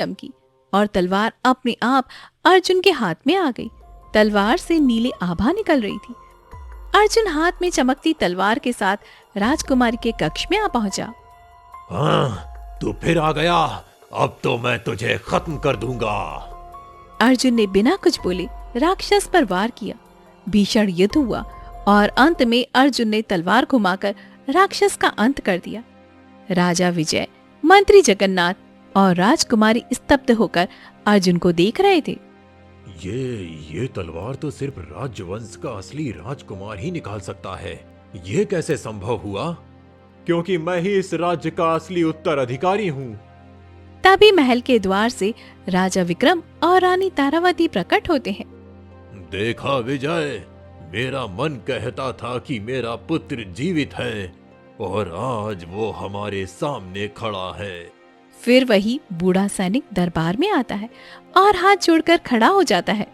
चमकी और तलवार अपने आप अर्जुन के हाथ में आ गई। तलवार से नीले आभा निकल रही थी। अर्जुन हाथ में चमकती तलवार के साथ राजकुमारी के कक्ष में आ पहुंचा। हाँ, तू फिर आ गया। अब तो मैं तुझे खत्म कर दूंगा। अर्जुन ने बिना कुछ बोले राक्षस पर वार किया। भीषण युद्ध हुआ और अंत में अर्जुन ने तलवार घुमाकर राक्षस का अंत कर दिया। राजा विजय, मंत्री जगन्नाथ और राजकुमारी स्तब्ध होकर अर्जुन को देख रहे थे। ये तलवार तो सिर्फ राजवंश का असली राजकुमार ही निकाल सकता है। ये कैसे संभव हुआ? क्योंकि मैं ही इस राज्य का असली उत्तराधिकारी हूँ। तभी महल के द्वार से राजा विक्रम और रानी तारावती प्रकट होते हैं। देखा विजय, मेरा मन कहता था कि मेरा पुत्र जीवित है और आज वो हमारे सामने खड़ा है। फिर वही बूढ़ा सैनिक दरबार में आता है और हाथ जोड़कर खड़ा हो जाता है।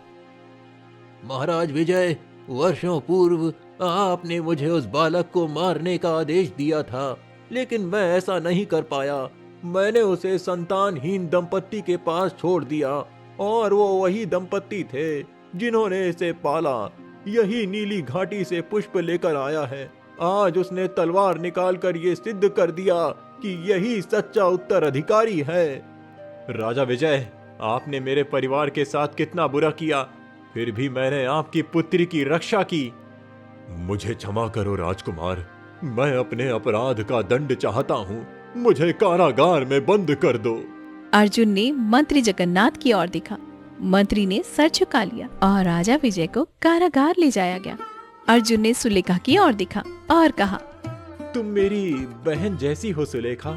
महाराज विजय, वर्षों पूर्व आपने मुझे उस बालक को मारने का आदेश दिया था, लेकिन मैं ऐसा नहीं कर पाया। मैंने उसे संतानहीन दंपत्ति के पास छोड़ दिया और वो वही दंपत्ति थे जिन्होंने इसे पाला। यही नीली घाटी से पुष्प लेकर आया है। आज उसने तलवार निकालकर ये सिद्ध कर दिया कि यही सच्चा उत्तराधिकारी है। राजा विजय, आपने मेरे परिवार के साथ कितना बुरा किया, फिर भी मैंने आपकी पुत्री की रक्षा की। मुझे क्षमा करो राजकुमार, मैं अपने अपराध का दंड चाहता हूँ। मुझे कारागार में बंद कर दो। अर्जुन ने मंत्री जगन्नाथ की ओर देखा। मंत्री ने सर झुका लिया और राजा विजय को कारागार ले जाया गया। अर्जुन ने सुलेखा की ओर देखा और कहा, तुम मेरी बहन जैसी हो सुलेखा।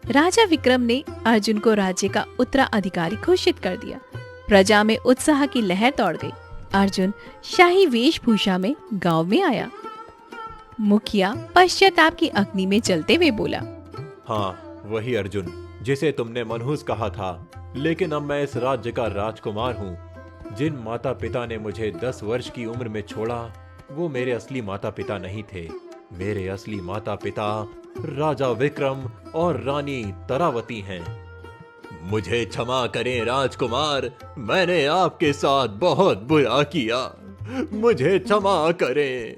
राजा विक्रम ने अर्जुन को राज्य का उत्तराधिकारी घोषित कर दिया। प्रजा में उत्साह की लहर दौड़ गई। अर्जुन शाही वेशभूषा में गांव में आया। मुखिया पश्चाताप की अग्नि में जलते हुए बोला, हाँ, वही अर्जुन जिसे तुमने मनहूस कहा था। लेकिन अब मैं इस राज्य का राजकुमार हूँ। जिन माता पिता ने मुझे 10 वर्ष की उम्र में छोड़ा, वो मेरे असली माता पिता नहीं थे। मेरे असली माता पिता राजा विक्रम और रानी तारावती हैं। मुझे क्षमा करें राजकुमार, मैंने आपके साथ बहुत बुरा किया। मुझे क्षमा करें।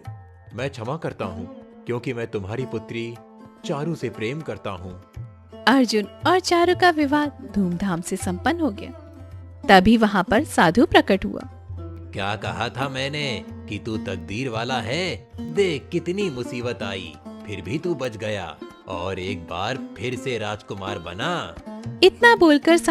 मैं क्षमा करता हूँ क्योंकि मैं तुम्हारी पुत्री चारू से प्रेम करता हूँ। अर्जुन और चारू का विवाह धूमधाम से संपन्न हो गया। तभी वहाँ पर साधु प्रकट हुआ। क्या कहा था मैंने कि तू तकदीर वाला है? देख कितनी मुसीबत आई, फिर भी तू बच गया और एक बार फिर से राजकुमार बना। इतना बोलकर साधु